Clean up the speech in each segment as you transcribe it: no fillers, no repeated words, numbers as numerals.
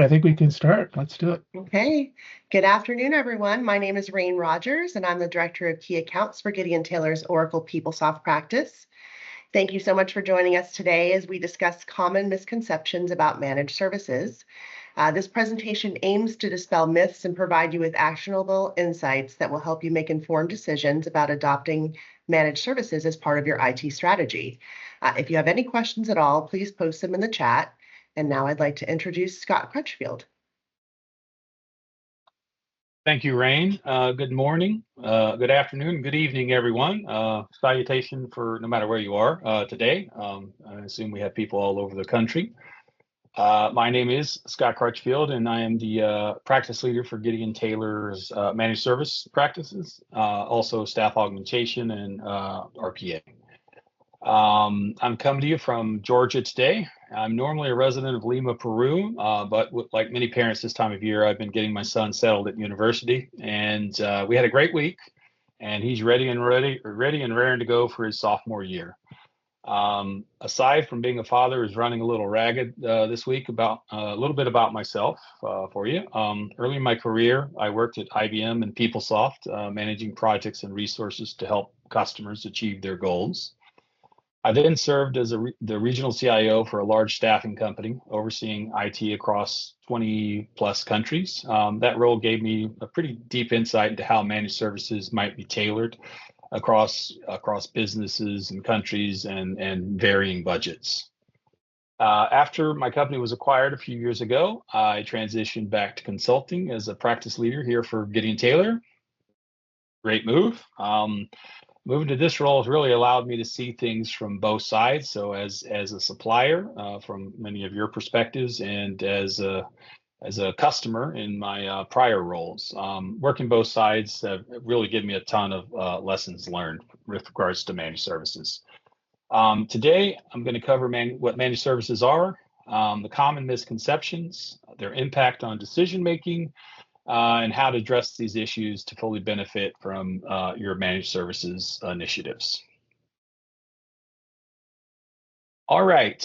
right, I think we can start. Let's do it. Okay. Good afternoon, everyone. My name is Rain Rogers, and I'm the Director of Key Accounts for Gideon Taylor's Oracle PeopleSoft practice. Thank you so much for joining us today as we discuss common misconceptions about managed services. This presentation aims to dispel myths and provide you with actionable insights that will help you make informed decisions about adopting managed services as part of your IT strategy. If you have any questions at all, please post them in the chat. And now I'd like to introduce Scott Crutchfield. Thank you, Rain. Good morning, good afternoon, good evening, everyone. Salutation for no matter where you are today. I assume we have people all over the country. My name is Scott Crutchfield, and I am the practice leader for Gideon Taylor's managed service practices, also staff augmentation and RPA. I'm coming to you from Georgia today. I'm normally a resident of Lima, Peru, but like many parents this time of year, I've been getting my son settled at university, and we had a great week, and he's ready and raring to go for his sophomore year. Aside from being a father, is running a little ragged this week about a little bit about myself for you. Early in my career, I worked at IBM and PeopleSoft, managing projects and resources to help customers achieve their goals. I then served as the regional CIO for a large staffing company, overseeing IT across 20 plus countries. That role gave me a pretty deep insight into how managed services might be tailored across businesses and countries and varying budgets. After my company was acquired a few years ago, I transitioned back to consulting as a practice leader here for Gideon Taylor. Great move. Moving to this role has really allowed me to see things from both sides. So as a supplier, from many of your perspectives, and as a customer in my prior roles, working both sides have really given me a ton of lessons learned with regards to managed services. Today, I'm going to cover what managed services are, the common misconceptions, their impact on decision making, and how to address these issues to fully benefit from your managed services initiatives. All right,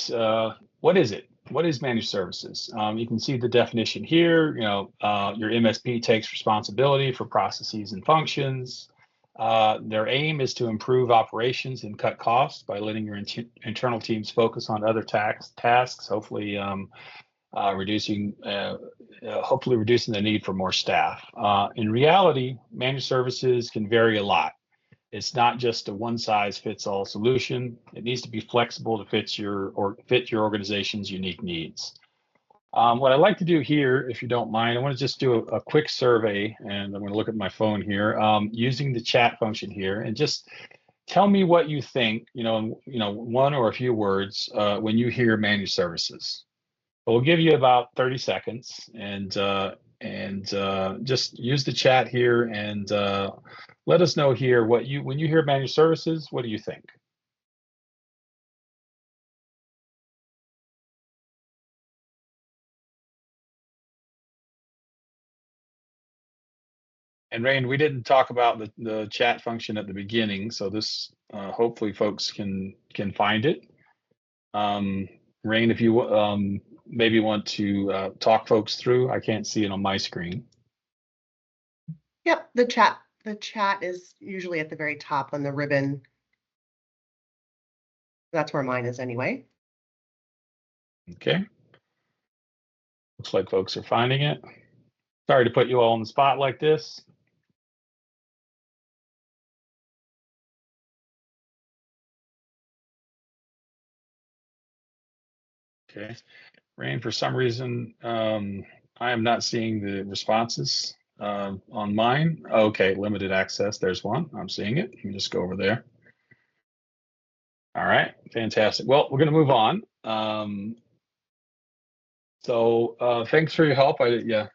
what is it? What is managed services? You can see the definition here. Your MSP takes responsibility for processes and functions. Their aim is to improve operations and cut costs by letting your internal teams focus on other tasks, hopefully reducing the need for more staff. In reality, managed services can vary a lot. It's not just a one-size-fits-all solution. It needs to be flexible to fit your organization's unique needs. What I'd like to do here, if you don't mind, I want to just do a quick survey, and I'm going to look at my phone here, using the chat function here, and just tell me what you think. One or a few words when you hear managed services. We'll give you about 30 seconds, and just use the chat here and let us know here when you hear managed services, what do you think? And Rain, we didn't talk about the chat function at the beginning, so this hopefully folks can find it. Rain, if you maybe want to talk folks through, I can't see it on my screen. Yep, the chat is usually at the very top on the ribbon. That's where mine is anyway. Okay. Looks like folks are finding it. Sorry to put you all on the spot like this. Okay. Rain, for some reason, I am not seeing the responses on mine. Okay, limited access. There's one. I'm seeing it. Let me just go over there. All right, fantastic. Well, we're going to move on. Thanks for your help. We're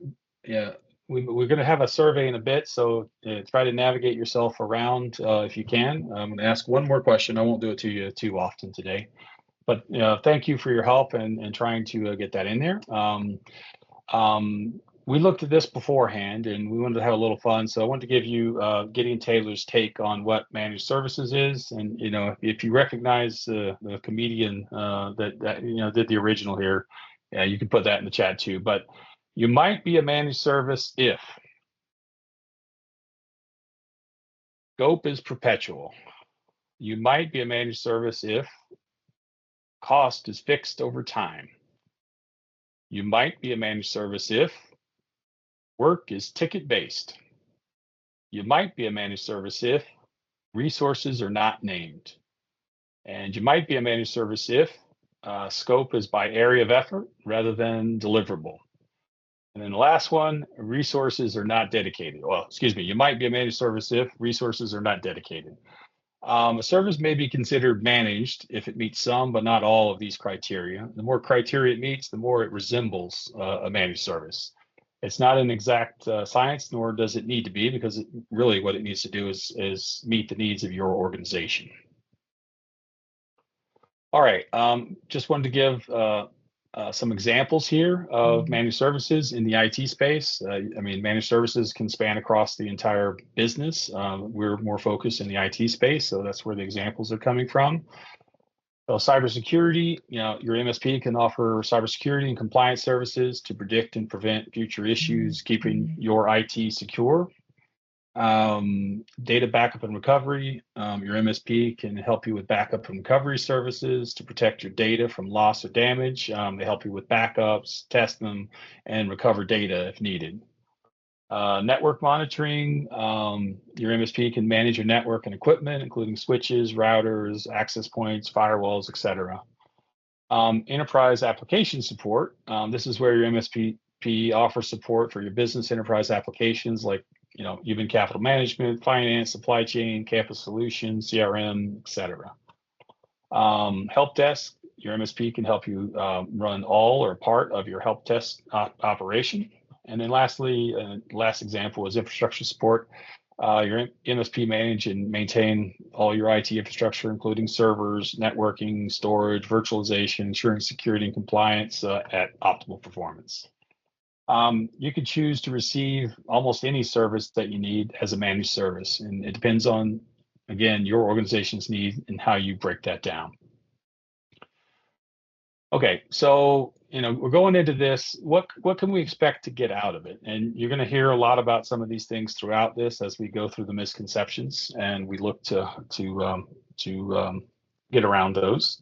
going to have a survey in a bit, so try to navigate yourself around if you can. I'm going to ask one more question. I won't do it to you too often today. But thank you for your help and trying to get that in there. We looked at this beforehand, and we wanted to have a little fun. So I wanted to give you Gideon Taylor's take on what managed services is. And if you recognize the comedian that did the original here, you can put that in the chat too. But You might be a managed service if scope is perpetual. You might be a managed service if cost is fixed over time. You might be a managed service if work is ticket-based. You might be a managed service if resources are not named. And you might be a managed service if scope is by area of effort rather than deliverable. And then the last one, resources are not dedicated. Well, excuse me, you might be a managed service if resources are not dedicated. A service may be considered managed if it meets some but not all of these criteria. The more criteria it meets, the more it resembles a managed service. It's not an exact science, nor does it need to be, because really what it needs to do is meet the needs of your organization. All right, just wanted to give some examples here of managed services in the IT space. I mean, managed services can span across the entire business. We're more focused in the IT space, so that's where the examples are coming from. So cybersecurity, your MSP can offer cybersecurity and compliance services to predict and prevent future issues, keeping your IT secure. Data backup and recovery. Your MSP can help you with backup and recovery services to protect your data from loss or damage. They help you with backups, test them, and recover data if needed. Network monitoring. Your MSP can manage your network and equipment, including switches, routers, access points, firewalls, etc. Enterprise application support. This is where your MSP offers support for your business enterprise applications like human capital management, finance, supply chain, campus solutions, CRM, etc. Help desk. Your MSP can help you run all or part of your help desk operation. And then lastly, last example is infrastructure support. Your MSP manage and maintain all your IT infrastructure, including servers, networking, storage, virtualization, ensuring security and compliance at optimal performance. You can choose to receive almost any service that you need as a managed service, and it depends on, again, your organization's need and how you break that down. Okay, so we're going into this. What can we expect to get out of it? And you're going to hear a lot about some of these things throughout this as we go through the misconceptions, and we look to get around those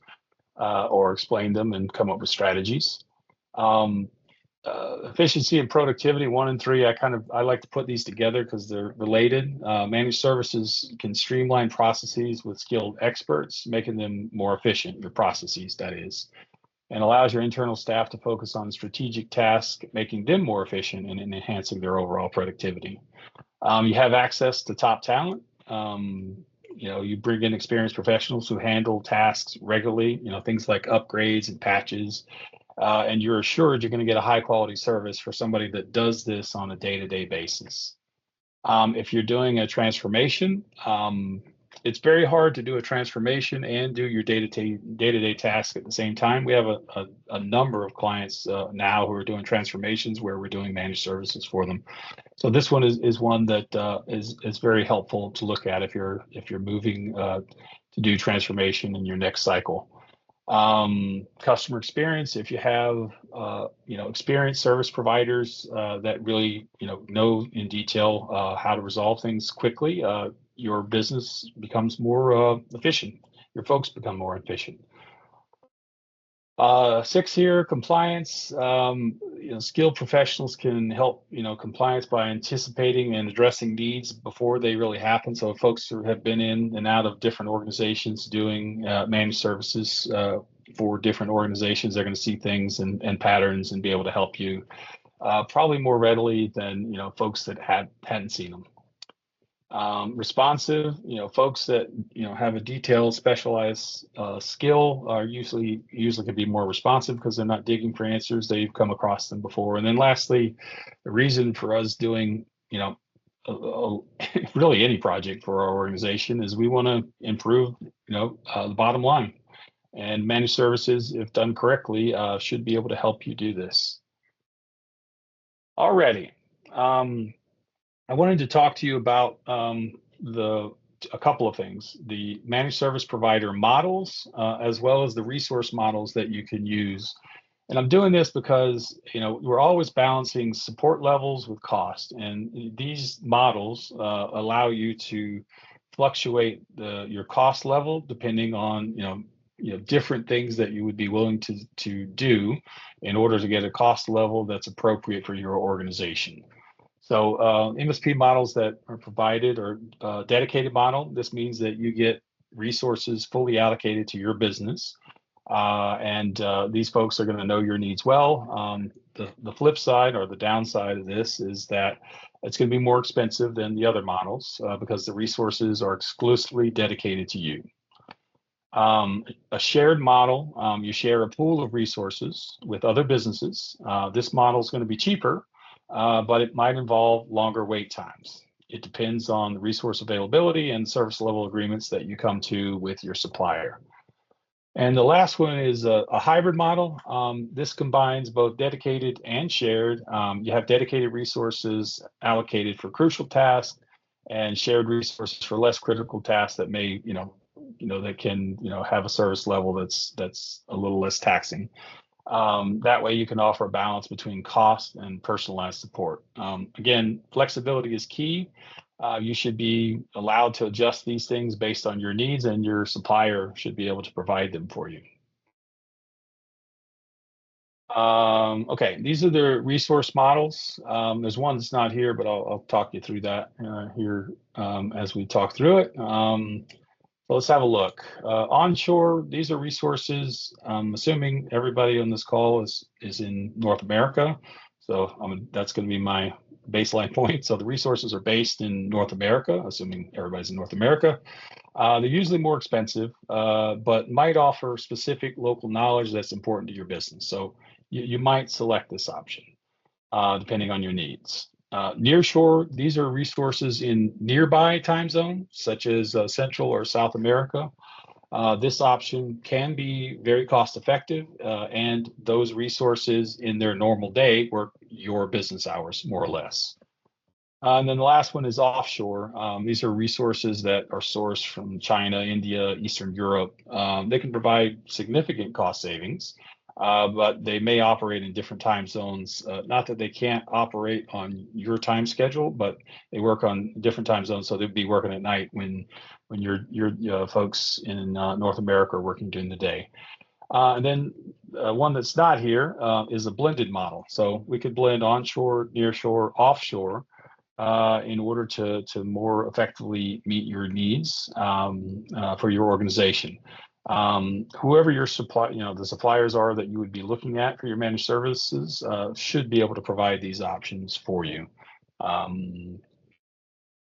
or explain them and come up with strategies. Efficiency and productivity, 1 and 3. I like to put these together because they're related. Managed services can streamline processes with skilled experts, making them more efficient. Your processes, that is. And allows your internal staff to focus on strategic tasks, making them more efficient and enhancing their overall productivity. You have access to top talent. You bring in experienced professionals who handle tasks regularly, things like upgrades and patches, and you're assured you're going to get a high quality service for somebody that does this on a day-to-day basis. If you're doing a transformation, it's very hard to do a transformation and do your day-to-day tasks at the same time. We have a number of clients now who are doing transformations where we're doing managed services for them. So this one is one that is very helpful to look at if you're moving to do transformation in your next cycle. Customer experience. If you have experienced service providers that really know in detail how to resolve things quickly, your business becomes more efficient. Your folks become more efficient. 6 here, compliance. Skilled professionals can help compliance by anticipating and addressing needs before they really happen. So if folks who have been in and out of different organizations doing managed services for different organizations, they're going to see things and patterns and be able to help you probably more readily than folks that hadn't seen them. Responsive, folks that have a detailed, specialized skill are usually can be more responsive because they're not digging for answers. They've come across them before. And then lastly, the reason for us doing really any project for our organization is we want to improve the bottom line. And managed services, if done correctly, should be able to help you do this. Alrighty. I wanted to talk to you about a couple of things: the managed service provider models, as well as the resource models that you can use. And I'm doing this because, we're always balancing support levels with cost. And these models allow you to fluctuate your cost level depending on, different things that you would be willing to do in order to get a cost level that's appropriate for your organization. So MSP models that are provided are dedicated model. This means that you get resources fully allocated to your business. And these folks are going to know your needs well. The flip side or the downside of this is that it's going to be more expensive than the other models because the resources are exclusively dedicated to you. A shared model, you share a pool of resources with other businesses. This model is going to be cheaper, but it might involve longer wait times. It depends on the resource availability and service level agreements that you come to with your supplier. And the last one is a hybrid model. This combines both dedicated and shared. You have dedicated resources allocated for crucial tasks and shared resources for less critical tasks that may, that can, have a service level that's a little less taxing. That way you can offer a balance between cost and personalized support. Again, flexibility is key. You should be allowed to adjust these things based on your needs, and your supplier should be able to provide them for you. Okay, these are the resource models. There's one that's not here, but I'll talk you through that here as we talk through it. So let's have a look. Onshore, these are resources. I'm assuming everybody on this call is in North America. So that's going to be my baseline point. So the resources are based in North America, assuming everybody's in North America. They're usually more expensive, but might offer specific local knowledge that's important to your business. So you might select this option depending on your needs. Nearshore, these are resources in nearby time zones, such as Central or South America. This option can be very cost effective, and those resources in their normal day work your business hours, more or less. And then the last one is offshore. These are resources that are sourced from China, India, Eastern Europe. They can provide significant cost savings, but they may operate in different time zones. Not that they can't operate on your time schedule, but they work on different time zones. So they'd be working at night when your folks in North America are working during the day. And then one that's not here is a blended model. So we could blend onshore, nearshore, offshore in order to more effectively meet your needs for your organization. Whoever your the suppliers are that you would be looking at for your managed services should be able to provide these options for you.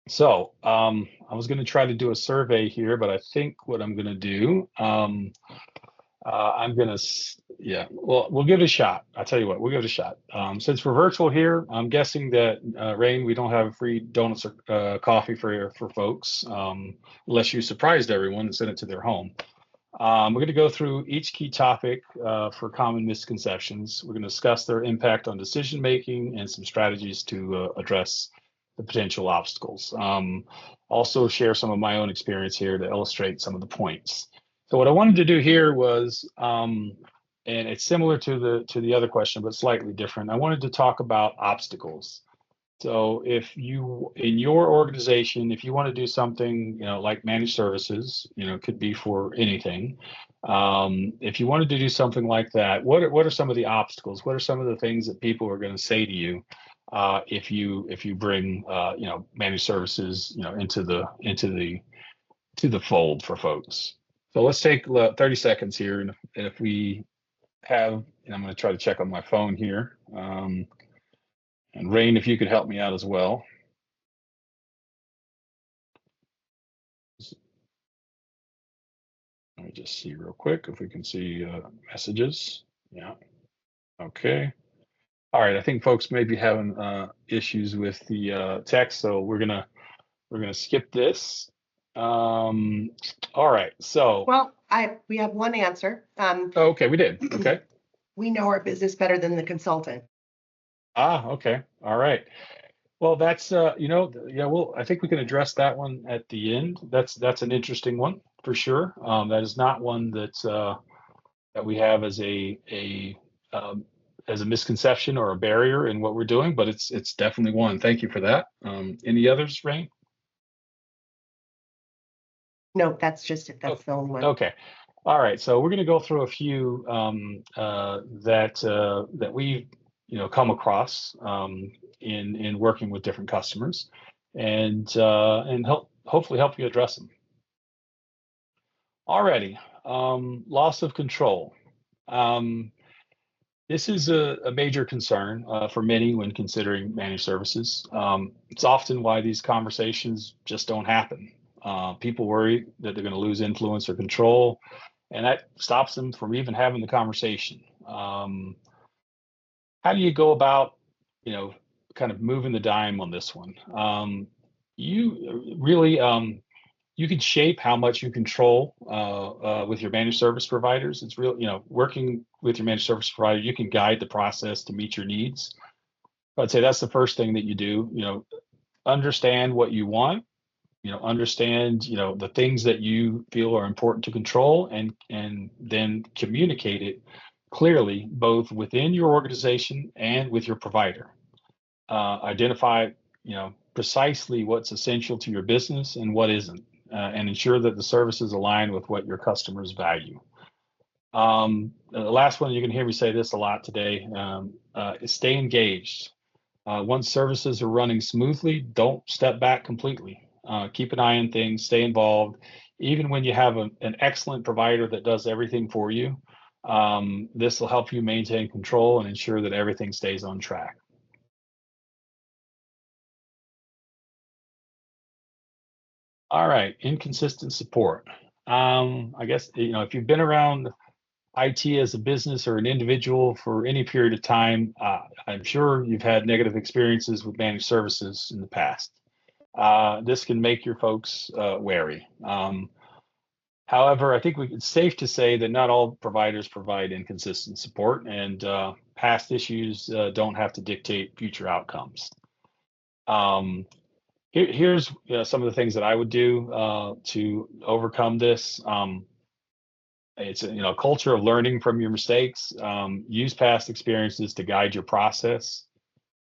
So I was going to try to do a survey here, but I think what I'm going to do, I'm going to, well, we'll give it a shot. I'll tell you what, we'll give it a shot. Since we're virtual here, I'm guessing that, Rain, we don't have free donuts or coffee for folks, unless you surprised everyone and sent it to their home. We're going to go through each key topic for common misconceptions. We're going to discuss their impact on decision making and some strategies to address the potential obstacles. Also share some of my own experience here to illustrate some of the points. So what I wanted to do here was, and it's similar to the other question, but slightly different. I wanted to talk about obstacles. So if you, in your organization, if you want to do something, like managed services, it could be for anything. If you wanted to do something like that, what are some of the obstacles? What are some of the things that people are going to say to you if you bring managed services into the fold for folks? So let's take 30 seconds here, and if we have, and I'm going to try to check on my phone here. And Rain, if you could help me out as well. Let me just see real quick if we can see messages. Yeah. Okay. All right. I think folks may be having issues with the text, so we're gonna skip this. All right. So. Well, we have one answer. Okay, we did. Okay. We know our business better than the consultant. Okay. All right. Well, that's well, I think we can address that one at the end. That's an interesting one for sure. That is not one that we have as a as a misconception or a barrier in what we're doing, but it's definitely one. Thank you for that. Any others, Rain? No, that's just it. That's the only one. Okay. All right. So we're going to go through a few that we come across in working with different customers, and hopefully help you address them. Alrighty. Loss of control. This is a major concern for many when considering managed services. It's often why these conversations just don't happen. People worry that they're going to lose influence or control, and that stops them from even having the conversation. How do you go about, kind of moving the dime on this one? You really, you can shape how much you control with your managed service providers. It's real, working with your managed service provider, you can guide the process to meet your needs. I'd say that's the first thing that you do. Understand what you want. Understand the things that you feel are important to control, and then communicate it clearly both within your organization and with your provider. Identify precisely what's essential to your business and what isn't, and ensure that the services align with what your customers value. The last one, you're going to hear me say this a lot today, is stay engaged. Once services are running smoothly, don't step back completely. Keep an eye on things, stay involved. Even when you have an excellent provider that does everything for you, this will help you maintain control and ensure that everything stays on track. All right, inconsistent support. I guess, if you've been around IT as a business or an individual for any period of time, I'm sure you've had negative experiences with managed services in the past. This can make your folks wary. However, I think it's safe to say that not all providers provide inconsistent support, and past issues don't have to dictate future outcomes. Here's some of the things that I would do to overcome this. It's a culture of learning from your mistakes. Use past experiences to guide your process.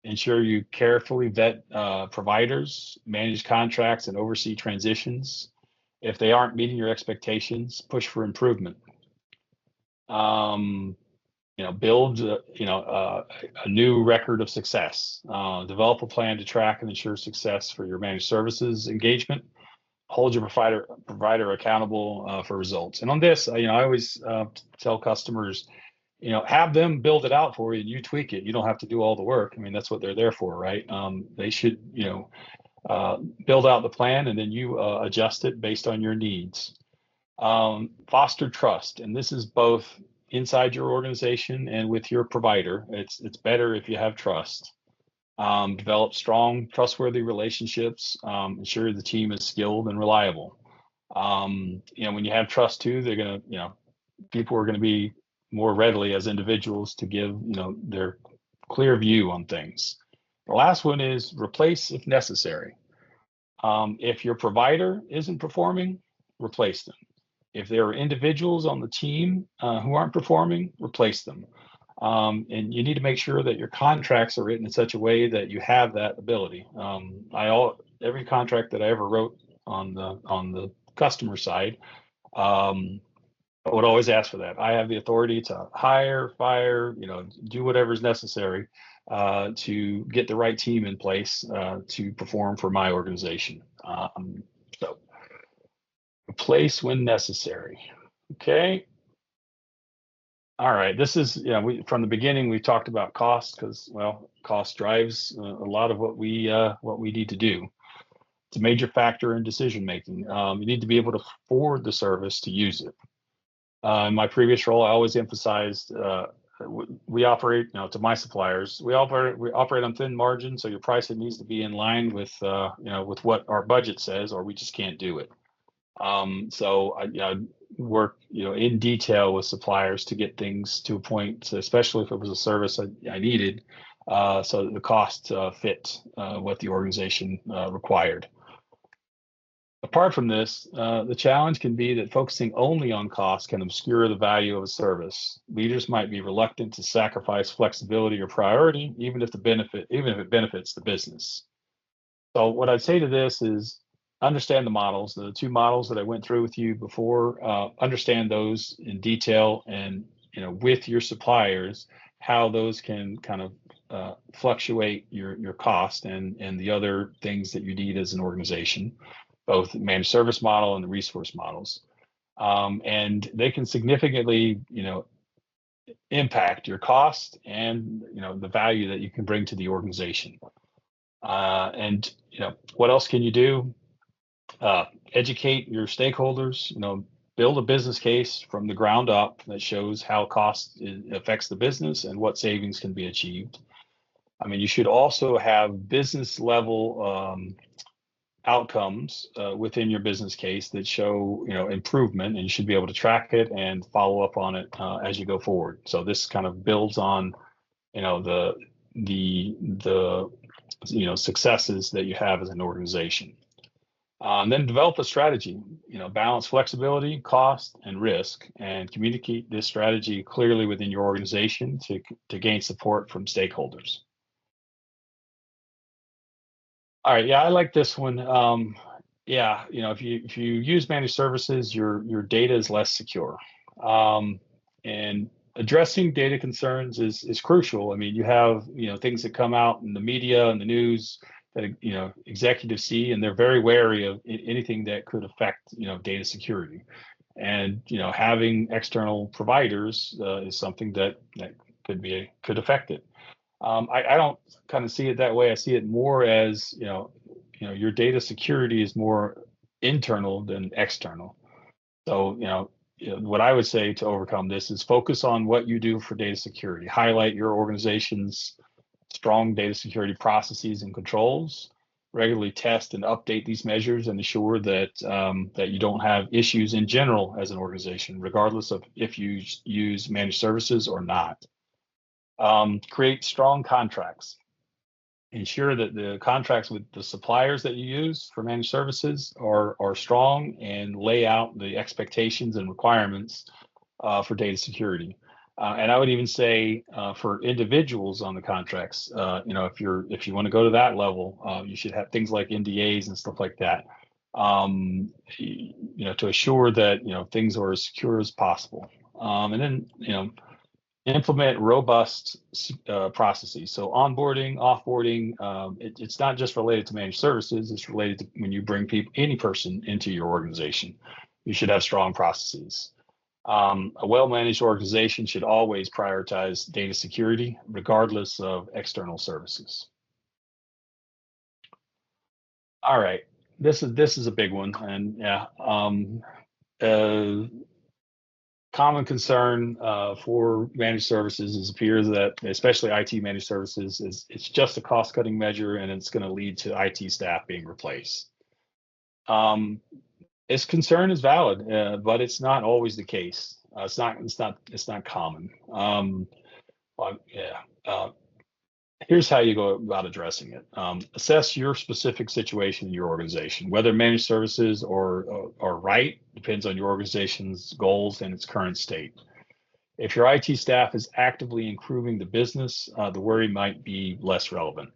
Ensure you carefully vet providers, manage contracts, and oversee transitions. If they aren't meeting your expectations, push for improvement. Build a new record of success. Develop a plan to track and ensure success for your managed services engagement. Hold your provider accountable for results. And on this, I always tell customers, have them build it out for you and you tweak it. You don't have to do all the work. I mean, that's what they're there for, right? They should, build out the plan, and then you adjust it based on your needs. Foster trust, and this is both inside your organization and with your provider. It's better if you have trust. Develop strong, trustworthy relationships. Ensure the team is skilled and reliable. When you have trust too, they're gonna, people are gonna be more readily as individuals to give, their clear view on things. The last one is replace if necessary. If your provider isn't performing, replace them. If there are individuals on the team who aren't performing, replace them. And you need to make sure that your contracts are written in such a way that you have that ability. Every contract that I ever wrote on the customer side, I would always ask for that. I have the authority to hire, fire, do whatever is necessary to get the right team in place to perform for my organization. So replace when necessary. Okay. All right. This is, from the beginning, we talked about cost because, cost drives a lot of what we need to do. It's a major factor in decision making. You need to be able to afford the service to use it. In my previous role, I always emphasized we operate, to my suppliers, we operate on thin margins, so your pricing needs to be in line with with what our budget says, or we just can't do it. So I work in detail with suppliers to get things to a point, especially if it was a service I needed, so that the cost fit what the organization required. Apart from this, the challenge can be that focusing only on cost can obscure the value of a service. Leaders might be reluctant to sacrifice flexibility or priority, even if it benefits the business. So what I'd say to this is understand the models, the two models that I went through with you before, understand those in detail, and with your suppliers, how those can kind of fluctuate your cost and the other things that you need as an organization, both the managed service model and the resource models. And they can significantly, impact your cost and, the value that you can bring to the organization. And, what else can you do? Educate your stakeholders, build a business case from the ground up that shows how cost affects the business and what savings can be achieved. I mean, you should also have business level outcomes within your business case that show improvement, and you should be able to track it and follow up on it as you go forward. So this kind of builds on the successes that you have as an organization. And then develop a strategy, balance flexibility, cost, and risk, and communicate this strategy clearly within your organization to gain support from stakeholders. All right, yeah, I like this one. Yeah, if you use managed services, your data is less secure, and addressing data concerns is crucial. I mean, you have things that come out in the media and the news that executives see, and they're very wary of anything that could affect data security. And having external providers is something that could affect it. I don't kind of see it that way. I see it more as your data security is more internal than external. So what I would say to overcome this is focus on what you do for data security. Highlight your organization's strong data security processes and controls. Regularly test and update these measures and ensure that that you don't have issues in general as an organization, regardless of if you use managed services or not. Create strong contracts. Ensure that the contracts with the suppliers that you use for managed services are strong and lay out the expectations and requirements for data security. And I would even say for individuals on the contracts, if you want to go to that level, you should have things like NDAs and stuff like that, to assure that things are as secure as possible. And then implement robust processes. So onboarding, offboarding, it's not just related to managed services. It's related to when you bring any person into your organization. You should have strong processes. A well-managed organization should always prioritize data security, regardless of external services. All right, this is a big one, and yeah, common concern for managed services is appears that, especially IT managed services, is it's just a cost-cutting measure, and it's going to lead to IT staff being replaced. This concern is valid, but it's not always the case. It's not common. Here's how you go about addressing it. Assess your specific situation in your organization. Whether managed services are right depends on your organization's goals and its current state. If your IT staff is actively improving the business, the worry might be less relevant.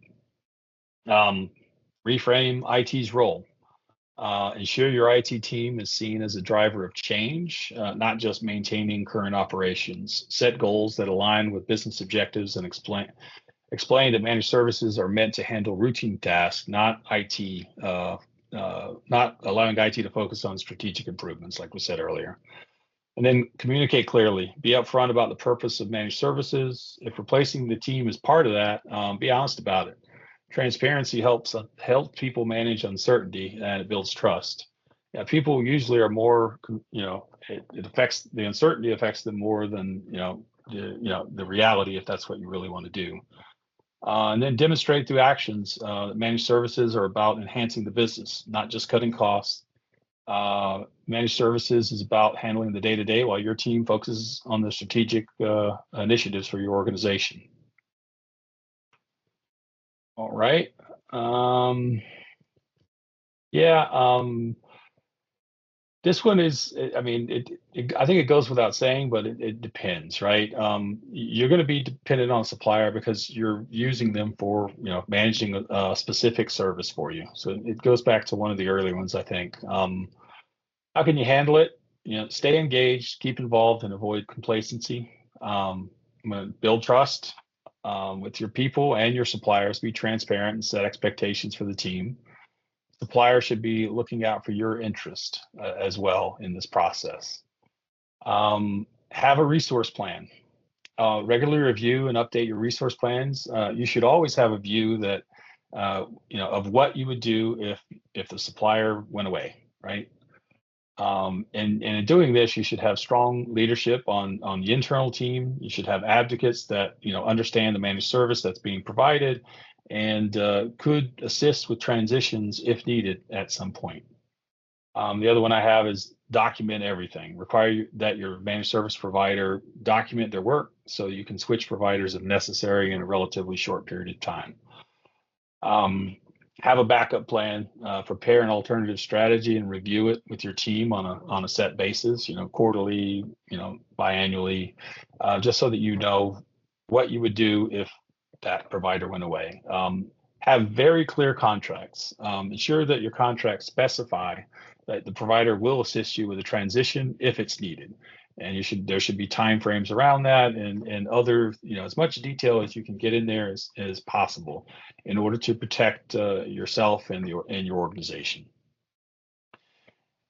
Reframe IT's role. Ensure your IT team is seen as a driver of change, not just maintaining current operations. Set goals that align with business objectives and explain that managed services are meant to handle routine tasks, not not allowing IT to focus on strategic improvements, like we said earlier. And then communicate clearly. Be upfront about the purpose of managed services. If replacing the team is part of that, be honest about it. Transparency helps people manage uncertainty, and it builds trust. Yeah, people usually are more, it affects the uncertainty affects them more than the reality, if that's what you really want to do. And then demonstrate through actions that managed services are about enhancing the business, not just cutting costs. Managed services is about handling the day-to-day while your team focuses on the strategic initiatives for your organization. All right. This one is, I mean, I think it goes without saying, but it depends, right? You're going to be dependent on a supplier because you're using them for, managing a specific service for you. So it goes back to one of the early ones, I think. How can you handle it? Stay engaged, keep involved, and avoid complacency. Build trust with your people and your suppliers. Be transparent and set expectations for the team. Supplier should be looking out for your interest as well in this process. Have a resource plan. Regularly review and update your resource plans. You should always have a view that of what you would do if the supplier went away, right? And in doing this, you should have strong leadership on the internal team. You should have advocates that understand the managed service that's being provided and could assist with transitions if needed at some point. The other one I have is document everything. Require that your managed service provider document their work so you can switch providers if necessary in a relatively short period of time. Have a backup plan, prepare an alternative strategy and review it with your team on a set basis, quarterly, biannually, just so that you know what you would do if that provider went away. Have very clear contracts. Ensure that your contracts specify that the provider will assist you with a transition if it's needed. And there should be time frames around that and other, as much detail as you can get in there as possible in order to protect yourself and your organization.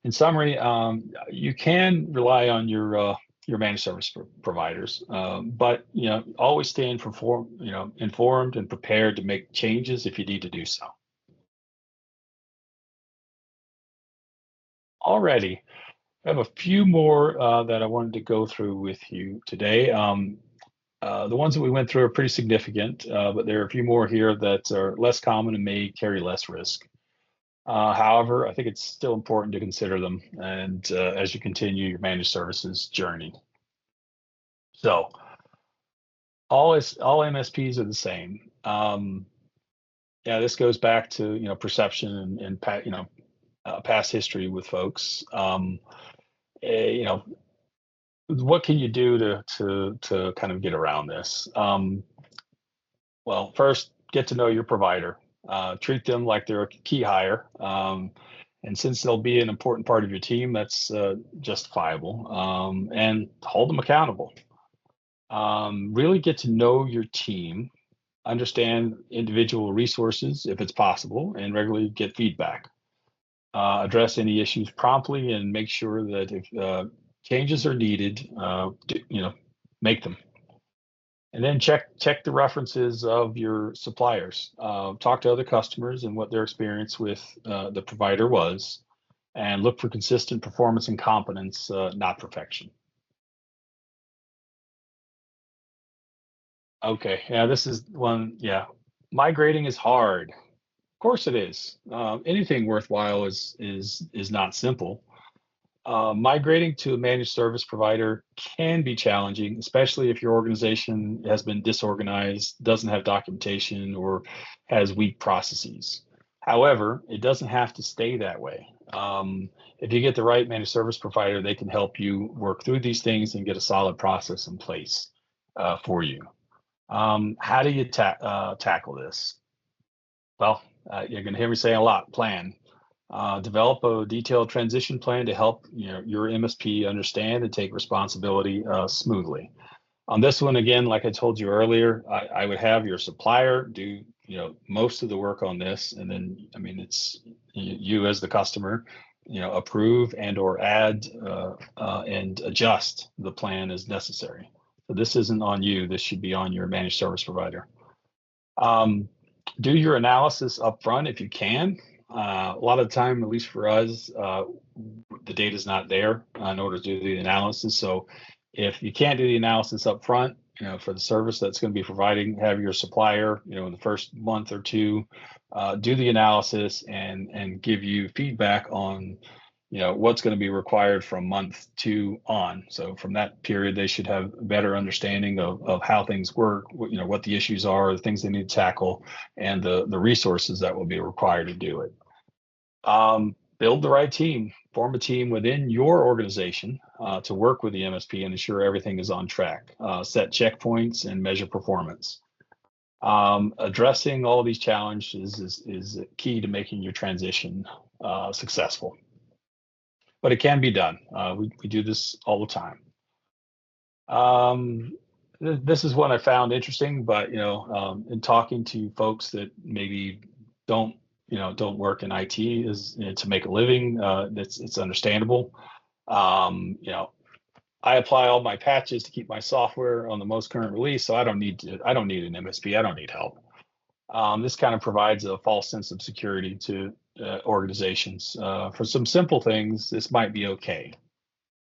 In summary, you can rely on your managed service providers, but always stay informed and prepared to make changes if you need to do so. Alrighty, I have a few more that I wanted to go through with you today. The ones that we went through are pretty significant, but there are a few more here that are less common and may carry less risk. However, I think it's still important to consider them and as you continue your managed services journey. So all MSPs are the same. Yeah, this goes back to perception and past history with folks. What can you do to kind of get around this? Well, first, get to know your provider. Treat them like they're a key hire. And since they'll be an important part of your team, that's justifiable. And hold them accountable. Really get to know your team, understand individual resources if it's possible, and regularly get feedback. Address any issues promptly and make sure that if changes are needed, make them. And then check the references of your suppliers. Talk to other customers and what their experience with the provider was, and look for consistent performance and competence, not perfection. Okay, yeah, this is one. Yeah, migrating is hard. Of course it is. Anything worthwhile is not simple. Migrating to a managed service provider can be challenging, especially if your organization has been disorganized, doesn't have documentation, or has weak processes. However, it doesn't have to stay that way. If you get the right managed service provider, they can help you work through these things and get a solid process in place for you. How do you tackle this? Well, you're going to hear me say a lot. Plan. Develop a detailed transition plan to help your MSP understand and take responsibility smoothly. On this one, again, like I told you earlier, I would have your supplier do most of the work on this, and then it's you as the customer, approve and or add and adjust the plan as necessary. So this isn't on you. This should be on your managed service provider. Do your analysis up front if you can. A lot of the time, at least for us, the data is not there in order to do the analysis. So if you can't do the analysis up front, for the service that's going to be providing, have your supplier, in the first month or two, do the analysis and give you feedback on what's going to be required from month 2 on. So from that period, they should have a better understanding of how things work, what the issues are, the things they need to tackle, and the resources that will be required to do it. build the right team, form a team within your organization to work with the MSP and ensure everything is on track. Set checkpoints and measure performance. Addressing all these challenges is key to making your transition successful. But it can be done. We do this all the time. This is one I found interesting, but in talking to folks that maybe don't work in IT is to make a living. It's understandable. I apply all my patches to keep my software on the most current release, so I don't need an MSP. I don't need help. This kind of provides a false sense of security to organizations. For some simple things, this might be okay.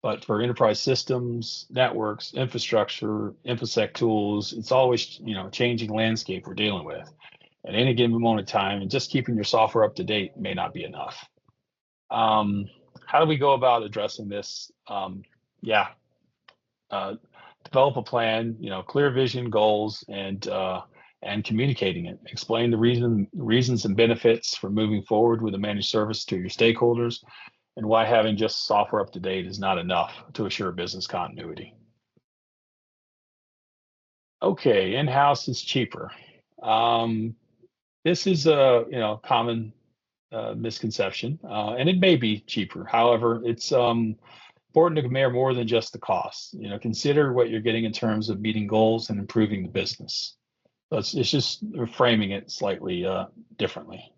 But for enterprise systems, networks, infrastructure, InfoSec tools, it's always a changing landscape we're dealing with at any given moment of time, and just keeping your software up to date may not be enough. How do we go about addressing this? Develop a plan, clear vision, goals, and communicating it. Explain the reasons and benefits for moving forward with a managed service to your stakeholders, and why having just software up to date is not enough to assure business continuity. Okay, in-house is cheaper. This is a common misconception, and it may be cheaper. However, it's important to compare more than just the cost. Consider what you're getting in terms of meeting goals and improving the business. So it's just framing it slightly differently.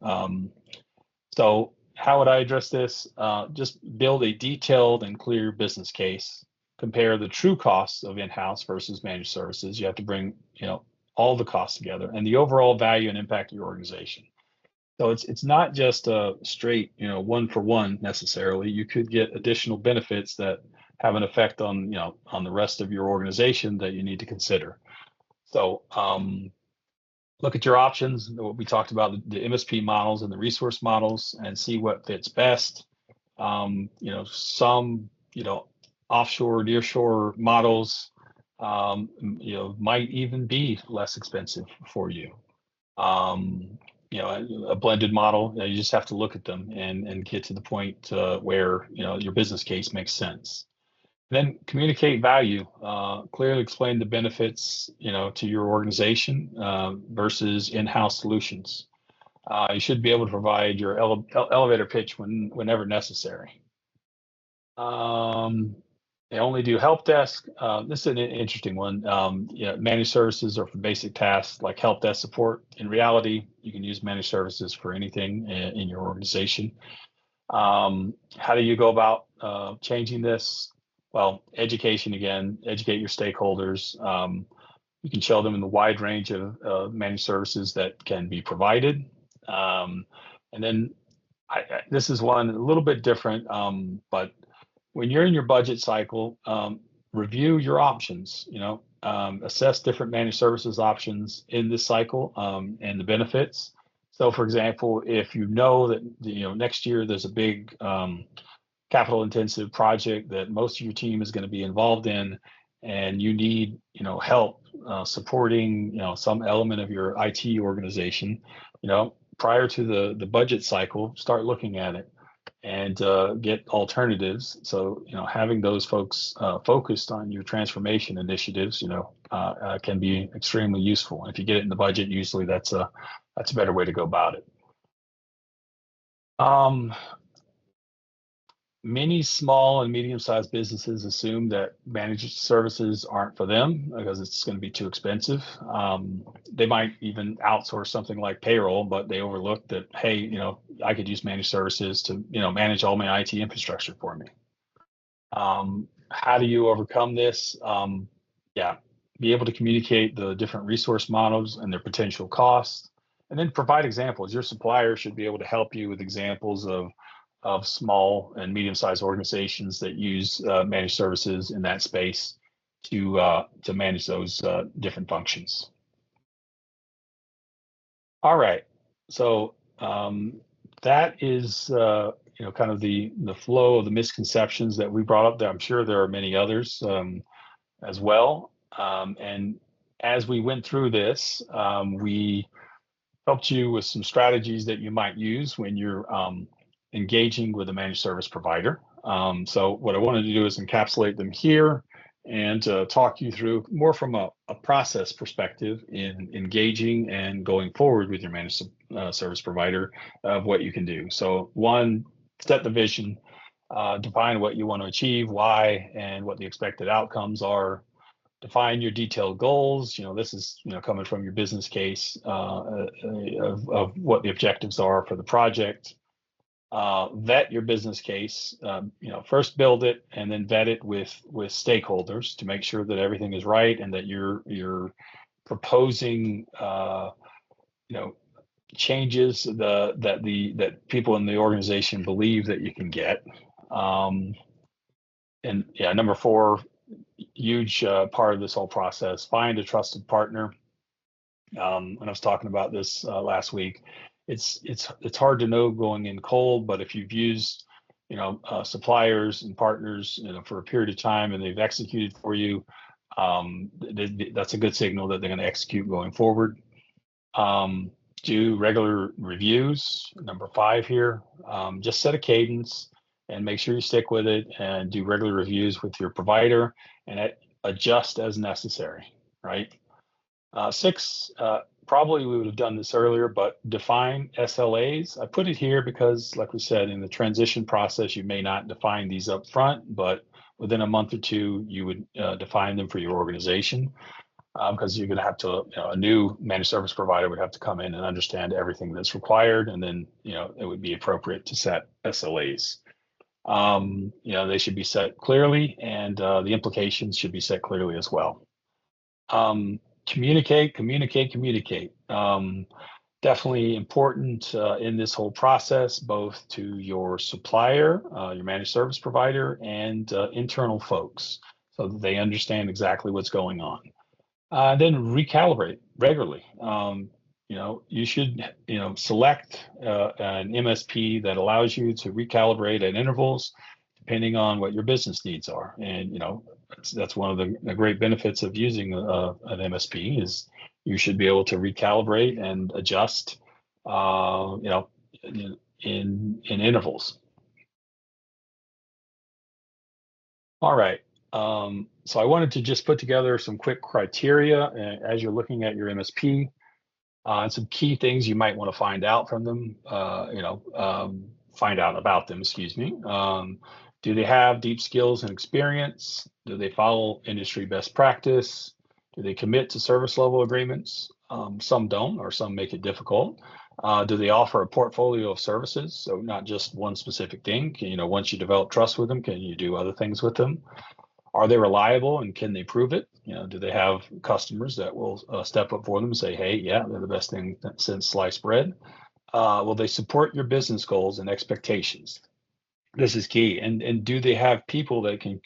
So how would I address this? Just build a detailed and clear business case. Compare the true costs of in-house versus managed services. You have to bring, all the costs together and the overall value and impact of your organization. So it's not just a straight, one for one necessarily. You could get additional benefits that have an effect on, on the rest of your organization that you need to consider. So look at your options, what we talked about, the MSP models and the resource models, and see what fits best. Some, offshore, nearshore models, might even be less expensive for you. A blended model, you just have to look at them and get to the point where, your business case makes sense. Then communicate value, clearly explain the benefits, to your organization versus in-house solutions. You should be able to provide your elevator pitch whenever necessary. They only do help desk. This is an interesting one. Managed services are for basic tasks like help desk support. In reality, you can use managed services for anything in your organization. How do you go about changing this? Well, education again, educate your stakeholders. You can show them in the wide range of managed services that can be provided. And then this is one a little bit different, but when you're in your budget cycle, review your options, assess different managed services options in this cycle and the benefits. So for example, if you know that, next year there's a big capital intensive project that most of your team is going to be involved in, and you need, help supporting, some element of your IT organization, prior to the budget cycle, start looking at it and get alternatives. So, having those folks focused on your transformation initiatives, can be extremely useful. And if you get it in the budget, usually that's a better way to go about it. Many small and medium-sized businesses assume that managed services aren't for them because it's going to be too expensive. They might even outsource something like payroll, but they overlook that, hey, I could use managed services to, manage all my IT infrastructure for me. How do you overcome this? Be able to communicate the different resource models and their potential costs, and then provide examples. Your supplier should be able to help you with examples of small and medium-sized organizations that use managed services in that space to manage those different functions. All right, so that is kind of the flow of the misconceptions that we brought up. There, I'm sure there are many others as well. And as we went through this, we helped you with some strategies that you might use when you're engaging with a managed service provider. So what I wanted to do is encapsulate them here and talk you through more from a process perspective in engaging and going forward with your managed service provider of what you can do. So one, set the vision, define what you want to achieve, why, and what the expected outcomes are. Define your detailed goals. This is coming from your business case of what the objectives are for the project. Vet your business case. First build it and then vet it with stakeholders to make sure that everything is right and that you're proposing changes that people in the organization believe that you can get. And yeah, number 4, huge part of this whole process, find a trusted partner. When I was talking about this last week, it's hard to know going in cold, but if you've used suppliers and partners for a period of time and they've executed for you, that's a good signal that they're going to execute going forward. Do regular reviews. Number 5 here, just set a cadence and make sure you stick with it, and do regular reviews with your provider and adjust as necessary, right? 6, probably we would have done this earlier, but define SLAs. I put it here because, like we said, in the transition process, you may not define these up front, but within a month or 2, you would define them for your organization, because you're going to have to, a new managed service provider would have to come in and understand everything that's required, and then it would be appropriate to set SLAs. They should be set clearly, and the implications should be set clearly as well. Communicate. Definitely important in this whole process, both to your supplier, your managed service provider, and internal folks, so that they understand exactly what's going on. Then recalibrate regularly. You should select an MSP that allows you to recalibrate at intervals depending on what your business needs are. And that's one of the great benefits of using an MSP is you should be able to recalibrate and adjust in intervals. All right. So I wanted to just put together some quick criteria as you're looking at your MSP, and some key things you might want to find out from them, find out about them, excuse me. Do they have deep skills and experience? Do they follow industry best practice? Do they commit to service level agreements? Some don't, or some make it difficult. Do they offer a portfolio of services? So not just one specific thing. Once you develop trust with them, can you do other things with them? Are they reliable, and can they prove it? Do they have customers that will step up for them and say, hey, yeah, they're the best thing since sliced bread? Will they support your business goals and expectations? This is key. And do they have people that can,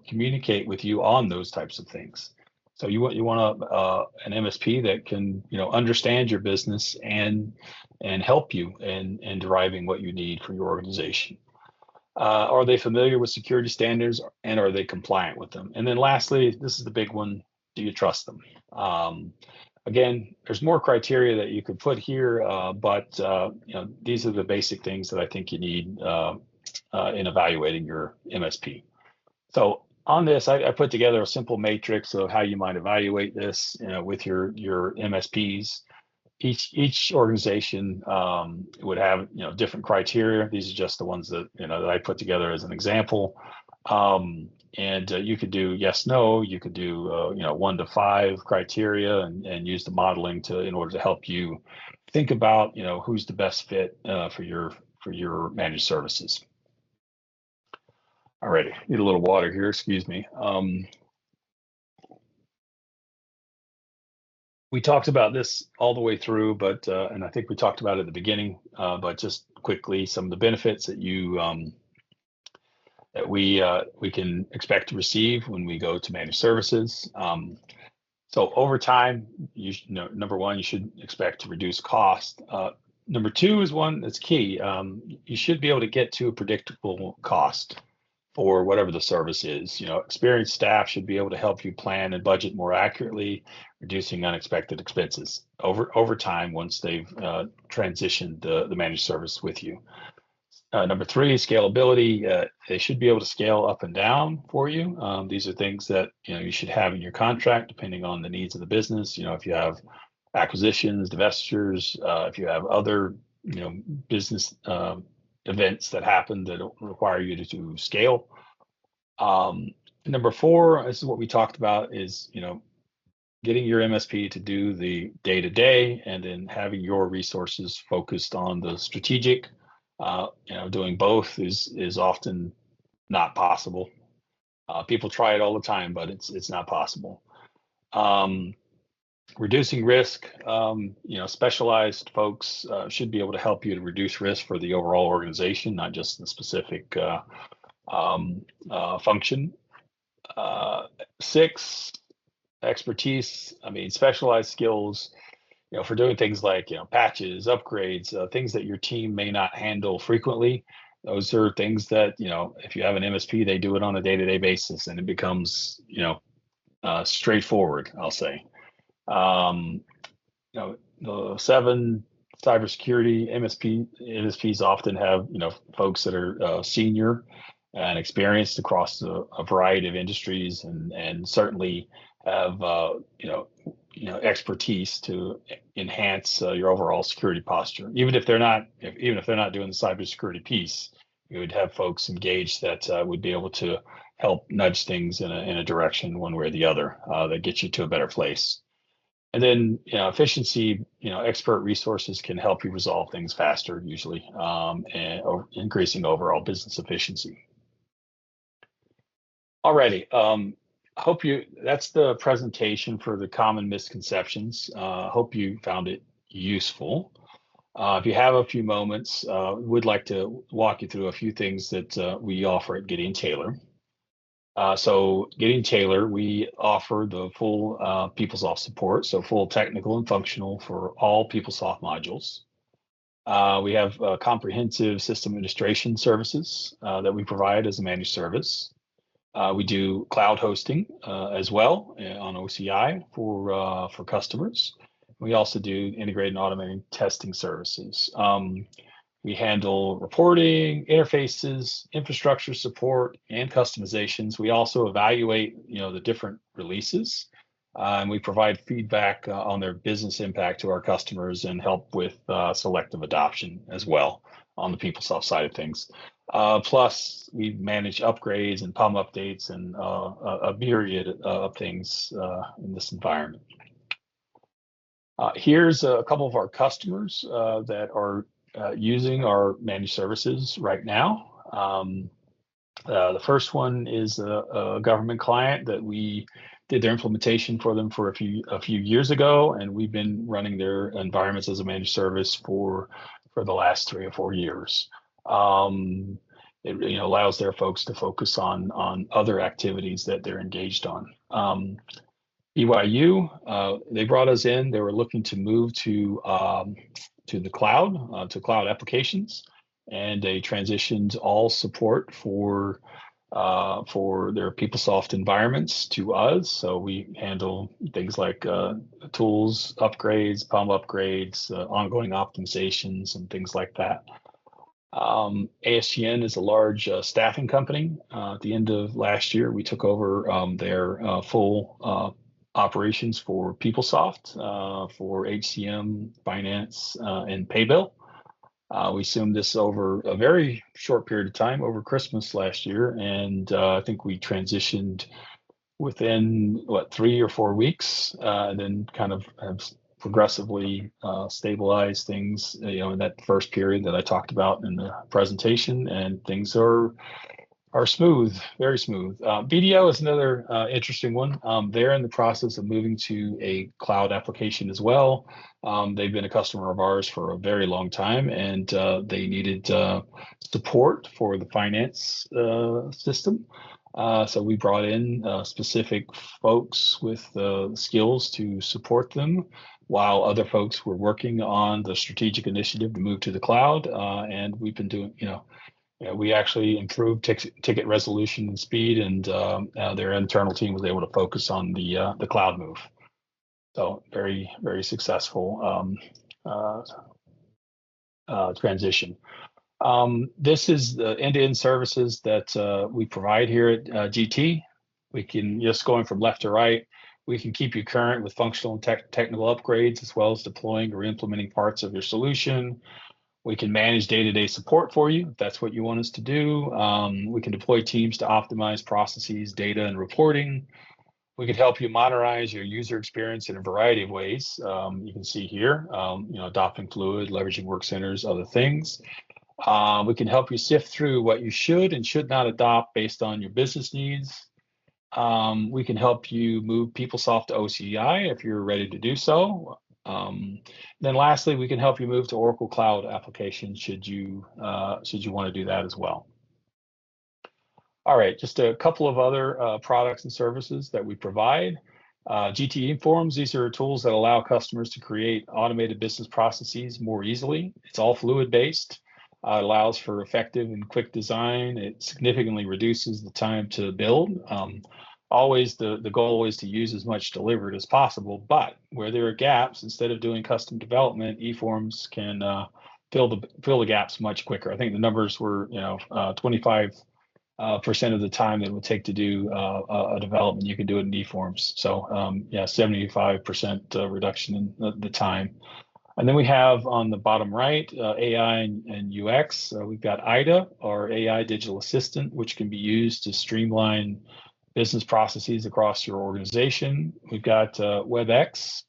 communicate with you on those types of things? So you want an MSP that can, understand your business and help you in deriving what you need for your organization. Are they familiar with security standards, and are they compliant with them? And then lastly, this is the big one, do you trust them? Again, there's more criteria that you could put here, but these are the basic things that I think you need in evaluating your MSP. So on this, I put together a simple matrix of how you might evaluate this with your MSPs. Each organization would have different criteria. These are just the ones that that I put together as an example. And you could do yes, no. You could do 1 to 5 criteria, and use the modeling in order to help you think about who's the best fit for your managed services. Alrighty, need a little water here. Excuse me. We talked about this all the way through, but and I think we talked about it at the beginning, but just quickly, some of the benefits that that we can expect to receive when we go to managed services. So over time, number 1, you should expect to reduce cost. Number 2 is one that's key. You should be able to get to a predictable cost for whatever the service is. Experienced staff should be able to help you plan and budget more accurately, reducing unexpected expenses over time once they've transitioned the managed service with you. Number three, scalability. They should be able to scale up and down for you. These are things that you should have in your contract, depending on the needs of the business. If you have acquisitions, divestitures, if you have other business events that happen that require you to scale. Number four, this is what we talked about, is getting your MSP to do the day-to-day, and then having your resources focused on the strategic. Doing both is often not possible. People try it all the time, but it's not possible. Reducing risk. Specialized folks should be able to help you to reduce risk for the overall organization, not just the specific function. 6, expertise. Specialized skills, for doing things like, patches, upgrades, things that your team may not handle frequently. Those are things that, if you have an MSP, they do it on a day-to-day basis, and it becomes, straightforward, I'll say. The 7, cybersecurity. MSPs often have, folks that are senior and experienced across a variety of industries, and certainly have expertise to enhance your overall security posture. Even if they're not doing the cybersecurity piece, you would have folks engaged that would be able to help nudge things in a direction one way or the other that gets you to a better place. And then efficiency. Expert resources can help you resolve things faster, usually, and increasing overall business efficiency. Alrighty. That's the presentation for the common misconceptions. Hope you found it useful. If you have a few moments, would like to walk you through a few things that we offer at Gideon Taylor. So Gideon Taylor, we offer the full PeopleSoft support, so full technical and functional for all PeopleSoft modules. We have comprehensive system administration services that we provide as a managed service. We do cloud hosting as well on OCI for customers. We also do integrated and automated testing services. We handle reporting, interfaces, infrastructure support, and customizations. We also evaluate, the different releases, and we provide feedback on their business impact to our customers, and help with selective adoption as well on the PeopleSoft side of things. Plus, we manage upgrades and PUM updates and a myriad of things in this environment. Here's a couple of our customers that are using our managed services right now. The first one is a government client that we did their implementation for them for a few years ago, and we've been running their environments as a managed service for the last 3 or 4 years. It allows their folks to focus on other activities that they're engaged on. BYU, they brought us in. They were looking to move to the cloud, to cloud applications, and they transitioned all support for their PeopleSoft environments to us. So we handle things like tools, upgrades, PUM upgrades, ongoing optimizations, and things like that. ASGN is a large staffing company. At the end of last year, we took over their full operations for PeopleSoft for HCM, finance, and paybill. We assumed this over a very short period of time, over Christmas last year, and I think we transitioned within 3 or 4 weeks, and then kind of have progressively stabilized things, in that first period that I talked about in the presentation, and things are smooth, very smooth. BDO is another interesting one. They're in the process of moving to a cloud application as well. They've been a customer of ours for a very long time, and they needed support for the finance system. So we brought in specific folks with skills to support them, while other folks were working on the strategic initiative to move to the cloud. And we've been doing, we actually improved ticket resolution and speed, and their internal team was able to focus on the cloud move. So very, very successful transition. This is the end-to-end services that we provide here at GT. We can, just going from left to right, we can keep you current with functional and technical upgrades, as well as deploying or implementing parts of your solution. We can manage day-to-day support for you, if that's what you want us to do. We can deploy teams to optimize processes, data, and reporting. We could help you modernize your user experience in a variety of ways. You can see here, adopting Fluid, leveraging work centers, other things. We can help you sift through what you should and should not adopt based on your business needs. We can help you move PeopleSoft to OCI if you're ready to do so. Then lastly, we can help you move to Oracle Cloud applications should you want to do that as well. All right, just a couple of other products and services that we provide. GT Informs, these are tools that allow customers to create automated business processes more easily. It's all fluid based. It allows for effective and quick design. It significantly reduces the time to build. Always the goal is to use as much delivered as possible, but where there are gaps, instead of doing custom development, eForms can fill the gaps much quicker. I think the numbers were 25% of the time that it would take to do a development, you can do it in eForms. So 75% reduction in the time. And then we have on the bottom right, AI and UX. We've got IDA, our AI digital assistant, which can be used to streamline business processes across your organization. We've got WebEx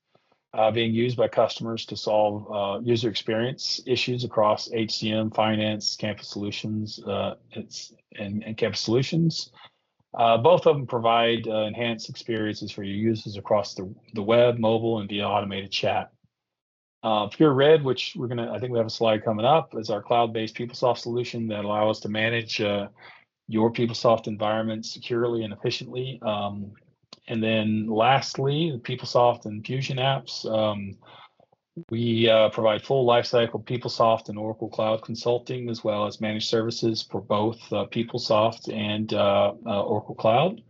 being used by customers to solve user experience issues across HCM, finance, campus solutions, and campus solutions. Both of them provide enhanced experiences for your users across the web, mobile, and via automated chat. Pure Red, which I think we have a slide coming up, is our cloud-based PeopleSoft solution that allows us to manage your PeopleSoft environment securely and efficiently. And then lastly, the PeopleSoft and Fusion apps. We provide full lifecycle PeopleSoft and Oracle Cloud consulting, as well as managed services for both PeopleSoft and Oracle Cloud.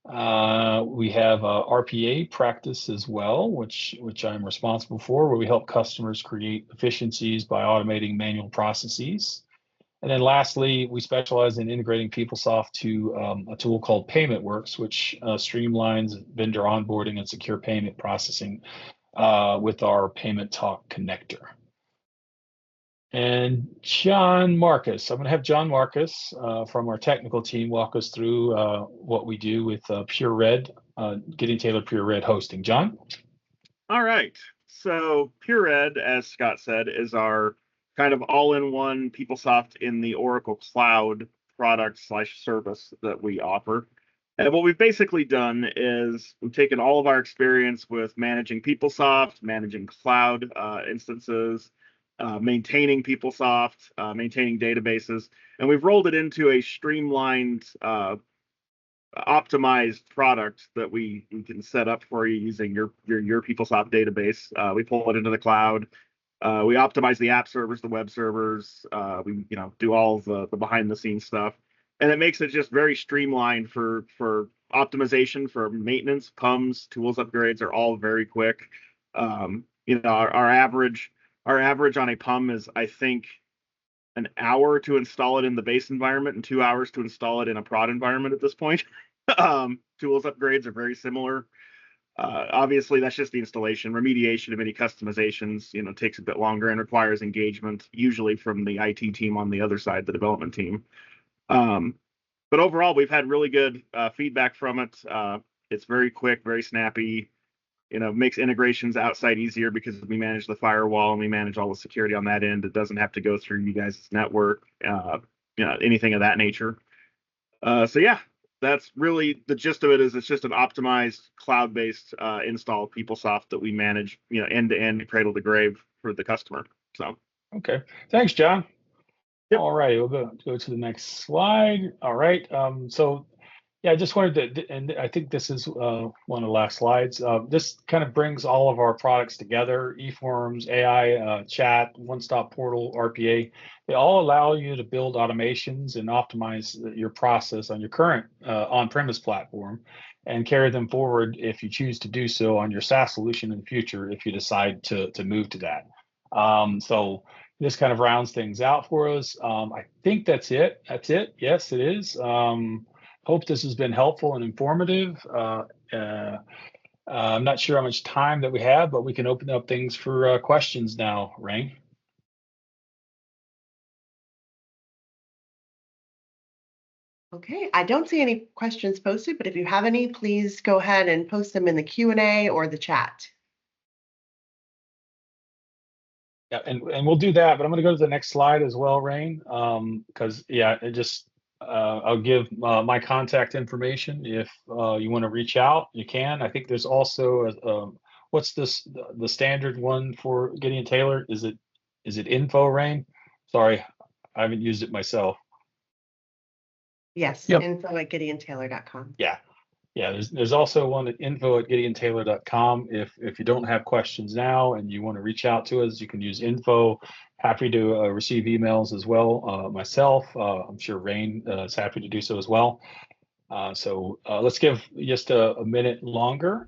We have a RPA practice as well, which I'm responsible for, where we help customers create efficiencies by automating manual processes. And then lastly, we specialize in integrating PeopleSoft to a tool called PaymentWorks, which streamlines vendor onboarding and secure payment processing with our Payment Talk connector. And John Marcus, I'm going to have John Marcus from our technical team walk us through what we do with Pure Red, getting tailored Pure Red hosting. John? All right. So Pure Red, as Scott said, is our kind of all-in-one PeopleSoft in the Oracle Cloud product/service that we offer. And what we've basically done is we've taken all of our experience with managing PeopleSoft, managing cloud instances, maintaining PeopleSoft, maintaining databases, and we've rolled it into a streamlined, optimized product that we can set up for you using your PeopleSoft database. We pull it into the cloud. We optimize the app servers, the web servers. We do all of the behind the scenes stuff, and it makes it just very streamlined for optimization, for maintenance. PUMs, tools upgrades are all very quick. Our average on a PUM is, I think, an hour to install it in the base environment and 2 hours to install it in a prod environment at this point. Tools upgrades are very similar. Obviously, that's just the installation. Remediation of any customizations, takes a bit longer and requires engagement, usually from the IT team on the other side, the development team. But overall, we've had really good feedback from it. It's very quick, very snappy. Makes integrations outside easier because we manage the firewall and we manage all the security on that end. It doesn't have to go through you guys' network, anything of that nature. So yeah, that's really the gist of it. Is it's just an optimized cloud-based install of PeopleSoft that we manage, end to end, cradle to grave for the customer. So okay, thanks, John. Yep. All right, we'll go to the next slide. All right, so yeah, I just wanted to, and I think this is one of the last slides. This kind of brings all of our products together: eForms, AI, chat, one-stop portal, RPA. They all allow you to build automations and optimize your process on your current on-premise platform, and carry them forward if you choose to do so on your SaaS solution in the future, if you decide to move to that. So this kind of rounds things out for us. I think that's it. Yes, it is. Hope this has been helpful and informative. I'm not sure how much time that we have, but we can open up things for questions now, Rain. Okay, I don't see any questions posted, but if you have any, please go ahead and post them in the Q&A or the chat. Yeah, and we'll do that, but I'm going to go to the next slide as well, Rain, because I'll give my contact information. If you want to reach out, you can. I think there's also what's this the standard one for Gideon Taylor? Is it info, Rain? Sorry, I haven't used it myself. Yes, Yep. info@gideontaylor.com. Yeah, there's also one at info@gideontaylor.com. If you don't have questions now and you want to reach out to us, you can use info. Happy to receive emails as well. Myself, I'm sure Rain is happy to do so as well. So let's give just a minute longer.